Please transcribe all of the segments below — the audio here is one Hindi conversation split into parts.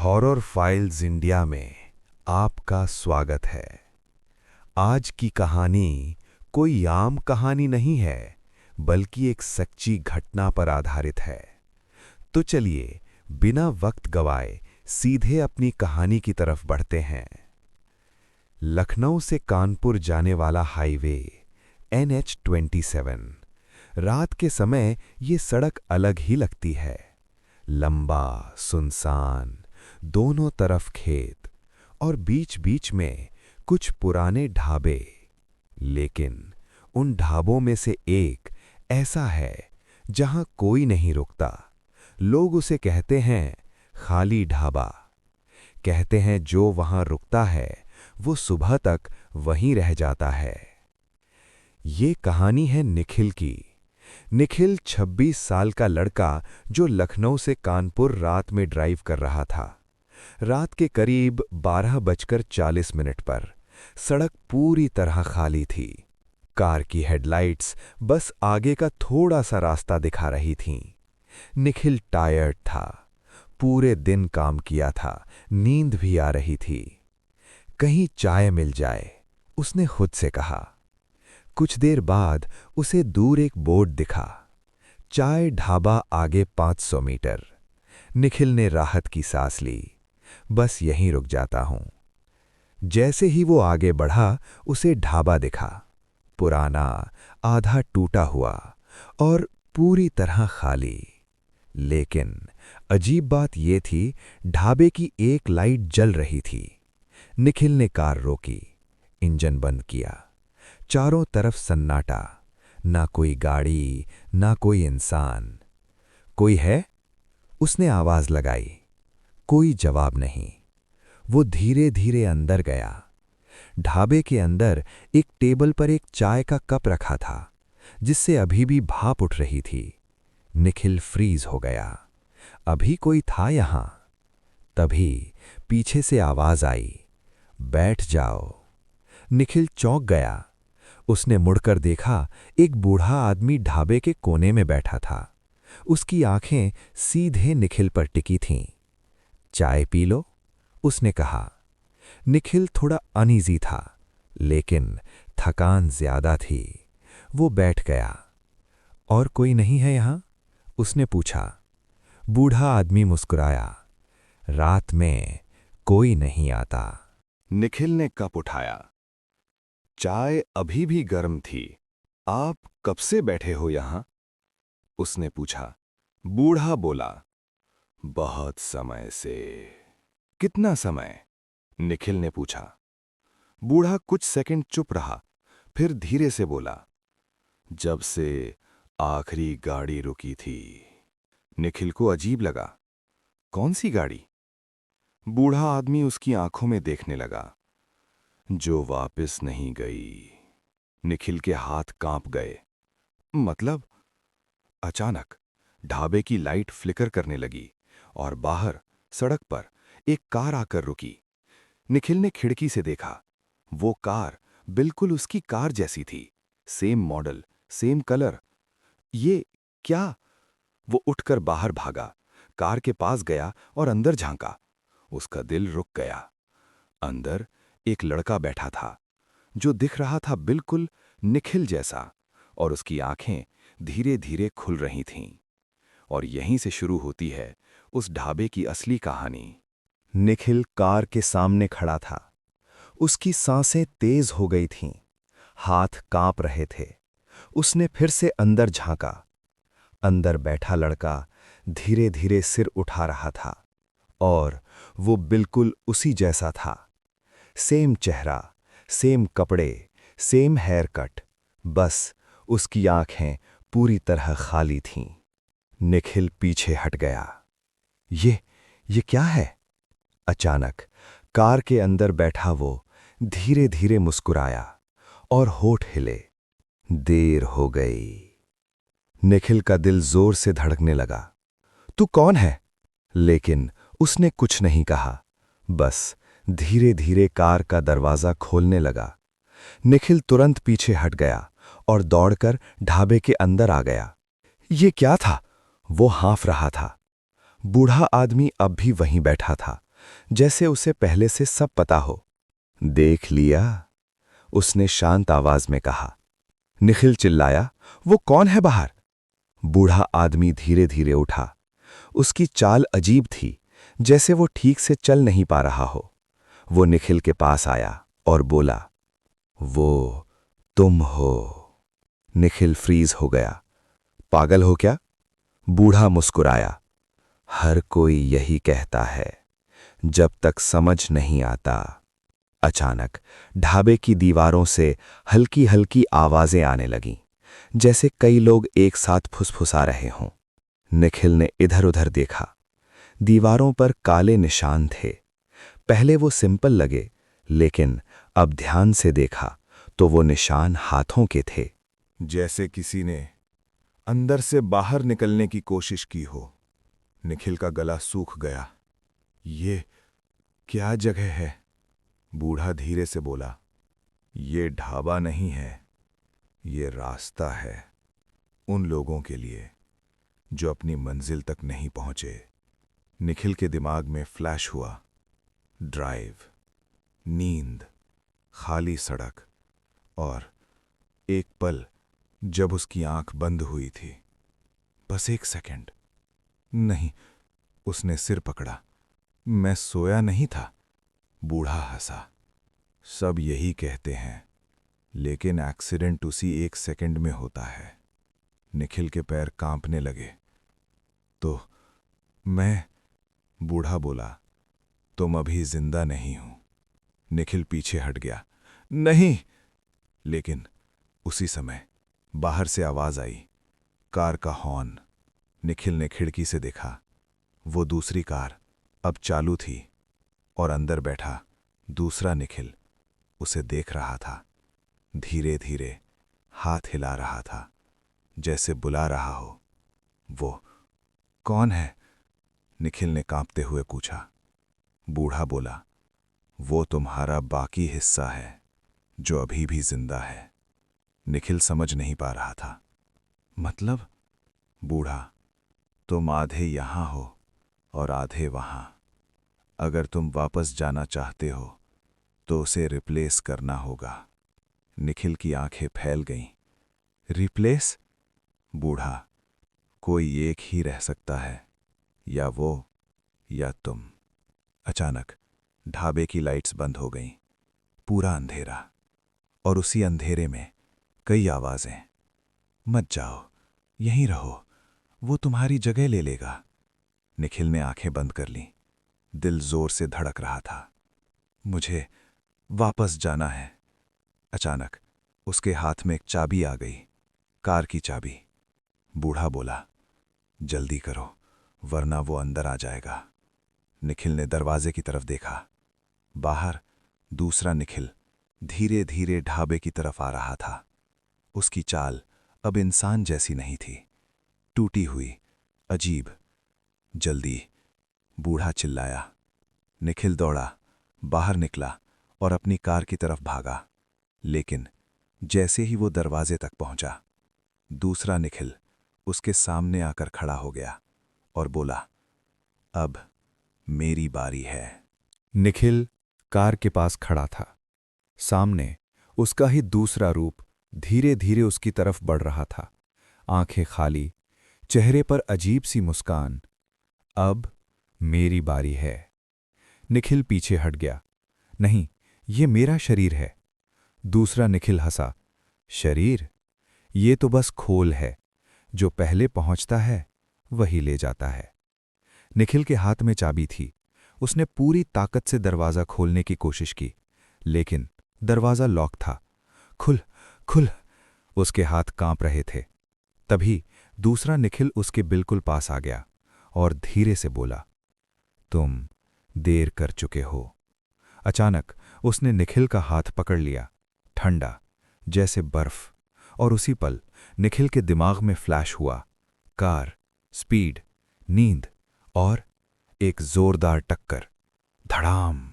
हॉरर फाइल्स इंडिया में आपका स्वागत है। आज की कहानी कोई आम कहानी नहीं है, बल्कि एक सच्ची घटना पर आधारित है। तो चलिए बिना वक्त गवाए सीधे अपनी कहानी की तरफ बढ़ते हैं। लखनऊ से कानपुर जाने वाला हाईवे NH-27। रात के समय ये सड़क अलग ही लगती है। लंबा, सुनसान, दोनों तरफ खेत और बीच-बीच में कुछ पुराने ढाबे। लेकिन उन ढाबों में से एक ऐसा है जहां कोई नहीं रुकता। लोग उसे कहते हैं खाली ढाबा। कहते हैं जो वहां रुकता है वो सुबह तक वहीं रह जाता है। ये कहानी है निखिल की। निखिल 26 साल का लड़का जो लखनऊ से कानपुर रात में ड्राइव कर रहा था। रात के करीब 12:40 पर सड़क पूरी तरह खाली थी। कार की हेडलाइट्स बस आगे का थोड़ा सा रास्ता दिखा रही थीं। निखिल टायर्ड था, पूरे दिन काम किया था, नींद भी आ रही थी। कहीं चाय मिल जाए, उसने खुद से कहा। कुछ देर बाद उसे दूर एक बोर्ड दिखा, चाय ढाबा आगे 500 मीटर। निखिल ने राहत की सांस ली। बस यहीं रुक जाता हूं। जैसे ही वो आगे बढ़ा, उसे ढाबा दिखा, पुराना, आधा टूटा हुआ और पूरी तरह खाली। लेकिन अजीब बात ये थी, ढाबे की एक लाइट जल रही थी। निखिल ने कार रोकी, इंजन बंद किया। चारों तरफ सन्नाटा, ना कोई गाड़ी, ना कोई इंसान। कोई है? उसने आवाज लगाई। कोई जवाब नहीं। वो धीरे धीरे अंदर गया। ढाबे के अंदर एक टेबल पर एक चाय का कप रखा था, जिससे अभी भी भाप उठ रही थी। निखिल फ्रीज हो गया। अभी कोई था यहां। तभी पीछे से आवाज आई, बैठ जाओ। निखिल चौंक गया। उसने मुड़कर देखा, एक बूढ़ा आदमी ढाबे के कोने में बैठा था। उसकी आंखें सीधे निखिल पर टिकी थीं। चाय पी लो, उसने कहा। निखिल थोड़ा अनईजी था, लेकिन थकान ज्यादा थी। वो बैठ गया। और कोई नहीं है यहां? उसने पूछा। बूढ़ा आदमी मुस्कुराया। रात में कोई नहीं आता। निखिल ने कप उठाया। चाय अभी भी गर्म थी। आप कब से बैठे हो यहां? उसने पूछा। बूढ़ा बोला, बहुत समय से। कितना समय? निखिल ने पूछा। बूढ़ा कुछ सेकंड चुप रहा, फिर धीरे से बोला, जब से आखिरी गाड़ी रुकी थी। निखिल को अजीब लगा। कौन सी गाड़ी? बूढ़ा आदमी उसकी आंखों में देखने लगा। जो वापस नहीं गई। निखिल के हाथ कांप गए। मतलब? अचानक ढाबे की लाइट फ्लिकर करने लगी और बाहर सड़क पर एक कार आकर रुकी। निखिल ने खिड़की से देखा। वो कार बिल्कुल उसकी कार जैसी थी। Same model, same colour. ये क्या? वो उठकर बाहर भागा, कार के पास गया और अंदर झांका। उसका दिल रुक गया। अंदर एक लड़का बैठा था, जो दिख रहा था बिल्कुल निखिल जैसा, और उसकी आंखें धीरे धीरे खुल रही थीं। और यहीं से शुरू होती है उस ढाबे की असली कहानी। निखिल कार के सामने खड़ा था। उसकी सांसें तेज हो गई थीं, हाथ कांप रहे थे। उसने फिर से अंदर झांका। अंदर बैठा लड़का धीरे धीरे सिर उठा रहा था, और वो बिल्कुल उसी जैसा था। सेम चेहरा, सेम कपड़े, सेम हेयर कट, बस उसकी आंखें पूरी तरह खाली थीं। निखिल पीछे हट गया। ये क्या है? अचानक कार के अंदर बैठा वो धीरे धीरे मुस्कुराया और होठ हिले। देर हो गई। निखिल का दिल जोर से धड़कने लगा। तू कौन है? लेकिन उसने कुछ नहीं कहा, बस धीरे धीरे कार का दरवाजा खोलने लगा। निखिल तुरंत पीछे हट गया और दौड़कर ढाबे के अंदर आ गया। ये क्या था? वो हाँफ रहा था। बूढ़ा आदमी अब भी वहीं बैठा था, जैसे उसे पहले से सब पता हो। देख लिया, उसने शांत आवाज में कहा। निखिल चिल्लाया, वो कौन है बाहर? बूढ़ा आदमी धीरे धीरे उठा। उसकी चाल अजीब थी, जैसे वो ठीक से चल नहीं पा रहा हो। वो निखिल के पास आया और बोला, वो तुम हो। निखिल फ्रीज हो गया। पागल हो क्या? बूढ़ा मुस्कुराया। हर कोई यही कहता है, जब तक समझ नहीं आता। अचानक ढाबे की दीवारों से हल्की हल्की आवाजें आने लगीं, जैसे कई लोग एक साथ फुसफुसा रहे हों। निखिल ने इधर उधर देखा। दीवारों पर काले निशान थे। पहले वो सिंपल लगे, लेकिन अब ध्यान से देखा तो वो निशान हाथों के थे। जैसे किसी ने अंदर से बाहर निकलने की कोशिश की हो। निखिल का गला सूख गया। ये क्या जगह है? बूढ़ा धीरे से बोला, ये ढाबा नहीं है, ये रास्ता है उन लोगों के लिए जो अपनी मंजिल तक नहीं पहुंचे। निखिल के दिमाग में फ्लैश हुआ। ड्राइव, नींद, खाली सड़क और एक पल जब उसकी आंख बंद हुई थी। बस एक सेकंड। नहीं, उसने सिर पकड़ा। मैं सोया नहीं था। बूढ़ा हंसा। सब यही कहते हैं, लेकिन एक्सीडेंट उसी एक सेकंड में होता है। निखिल के पैर कांपने लगे। तो मैं, बूढ़ा बोला, तुम अभी जिंदा नहीं हो। निखिल पीछे हट गया। नहीं। लेकिन उसी समय बाहर से आवाज आई, कार का हॉर्न। निखिल ने खिड़की से देखा। वो दूसरी कार अब चालू थी और अंदर बैठा दूसरा निखिल उसे देख रहा था। धीरे धीरे हाथ हिला रहा था, जैसे बुला रहा हो। वो कौन है? निखिल ने कांपते हुए पूछा। बूढ़ा बोला, वो तुम्हारा बाकी हिस्सा है जो अभी भी जिंदा है। निखिल समझ नहीं पा रहा था। मतलब? बूढ़ा, तुम आधे यहां हो और आधे वहां। अगर तुम वापस जाना चाहते हो तो उसे रिप्लेस करना होगा। निखिल की आंखें फैल गईं। रिप्लेस? बूढ़ा, कोई एक ही रह सकता है, या वो या तुम। अचानक ढाबे की लाइट्स बंद हो गईं। पूरा अंधेरा, और उसी अंधेरे में कई आवाजें। मत जाओ, यहीं रहो, वो तुम्हारी जगह ले लेगा। निखिल ने आंखें बंद कर लीं। दिल जोर से धड़क रहा था। मुझे वापस जाना है। अचानक उसके हाथ में एक चाबी आ गई, कार की चाबी। बूढ़ा बोला, जल्दी करो वरना वो अंदर आ जाएगा। निखिल ने दरवाजे की तरफ देखा। बाहर दूसरा निखिल धीरे धीरे ढाबे की तरफ आ रहा था। उसकी चाल अब इंसान जैसी नहीं थी, टूटी हुई, अजीब। जल्दी, बूढ़ा चिल्लाया। निखिल दौड़ा, बाहर निकला और अपनी कार की तरफ भागा। लेकिन जैसे ही वो दरवाजे तक पहुंचा, दूसरा निखिल उसके सामने आकर खड़ा हो गया और बोला, अब मेरी बारी है। निखिल कार के पास खड़ा था। सामने उसका ही दूसरा रूप धीरे धीरे उसकी तरफ बढ़ रहा था। आंखें खाली, चेहरे पर अजीब सी मुस्कान। अब मेरी बारी है। निखिल पीछे हट गया। नहीं, ये मेरा शरीर है। दूसरा निखिल हंसा। शरीर? ये तो बस खोल है, जो पहले पहुंचता है वही ले जाता है। निखिल के हाथ में चाबी थी। उसने पूरी ताकत से दरवाजा खोलने की कोशिश की, लेकिन दरवाजा लॉक था। खुल, खुल! उसके हाथ कांप रहे थे। तभी दूसरा निखिल उसके बिल्कुल पास आ गया और धीरे से बोला, तुम देर कर चुके हो। अचानक उसने निखिल का हाथ पकड़ लिया, ठंडा, जैसे बर्फ, और उसी पल निखिल के दिमाग में फ्लैश हुआ, कार, स्पीड, नींद और एक जोरदार टक्कर। धड़ाम!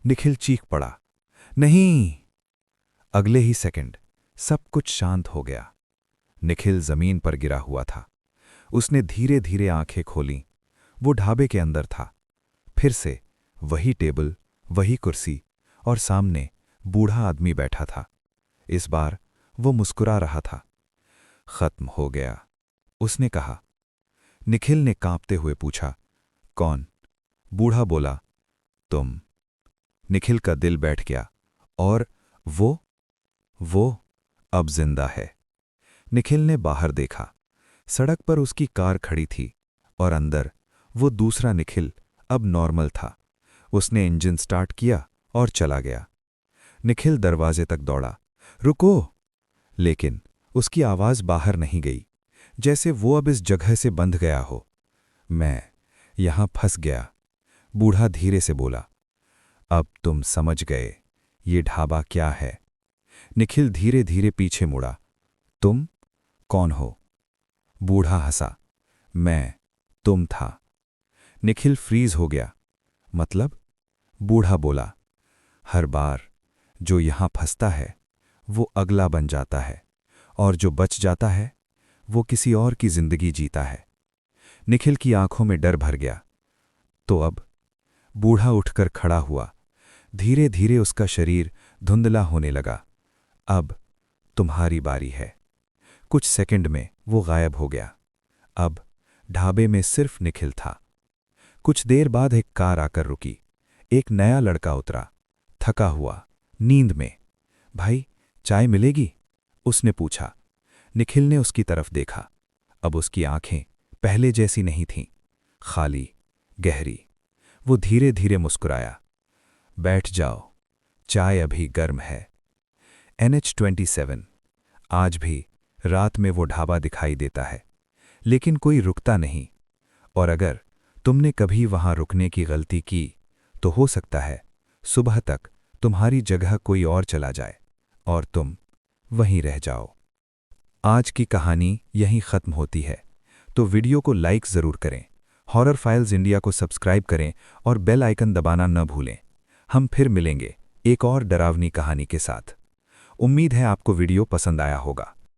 निखिल चीख पड़ा, नहीं! अगले ही सेकंड सब कुछ शांत हो गया। निखिल जमीन पर गिरा हुआ था। उसने धीरे धीरे आंखें खोलीं। वो ढाबे के अंदर था। फिर से वही टेबल, वही कुर्सी और सामने बूढ़ा आदमी बैठा था। इस बार वो मुस्कुरा रहा था। खत्म हो गया, उसने कहा। निखिल ने कांपते हुए पूछा, कौन? बूढ़ा बोला, तुम। निखिल का दिल बैठ गया। और वो अब जिंदा है। निखिल ने बाहर देखा। सड़क पर उसकी कार खड़ी थी और अंदर वो दूसरा निखिल अब नॉर्मल था। उसने इंजन स्टार्ट किया और चला गया। निखिल दरवाजे तक दौड़ा, रुको! लेकिन उसकी आवाज बाहर नहीं गई, जैसे वो अब इस जगह से बंध गया हो। मैं यहां फंस गया, बूढ़ा धीरे से बोला। अब तुम समझ गए ये ढाबा क्या है। निखिल धीरे धीरे पीछे मुड़ा। तुम कौन हो? बूढ़ा हंसा। मैं तुम था। निखिल फ्रीज हो गया। मतलब? बूढ़ा बोला, हर बार जो यहां फंसता है वो अगला बन जाता है, और जो बच जाता है वो किसी और की जिंदगी जीता है। निखिल की आंखों में डर भर गया। तो अब? बूढ़ा उठकर खड़ा हुआ। धीरे धीरे उसका शरीर धुंधला होने लगा। अब तुम्हारी बारी है। कुछ सेकंड में वो गायब हो गया। अब ढाबे में सिर्फ निखिल था। कुछ देर बाद एक कार आकर रुकी। एक नया लड़का उतरा, थका हुआ, नींद में। भाई, चाय मिलेगी? उसने पूछा। निखिल ने उसकी तरफ देखा। अब उसकी आंखें पहले जैसी नहीं थीं, खाली, गहरी। वो धीरे धीरे मुस्कुराया। बैठ जाओ, चाय अभी गर्म है। NH-27। आज भी रात में वो ढाबा दिखाई देता है, लेकिन कोई रुकता नहीं। और अगर तुमने कभी वहां रुकने की गलती की तो हो सकता है सुबह तक तुम्हारी जगह कोई और चला जाए और तुम वहीं रह जाओ। आज की कहानी यहीं खत्म होती है, तो वीडियो को लाइक ज़रूर करें, हॉरर फाइल्स इंडिया को सब्सक्राइब करें और बेल आइकन दबाना न भूलें। हम फिर मिलेंगे एक और डरावनी कहानी के साथ। उम्मीद है आपको वीडियो पसंद आया होगा।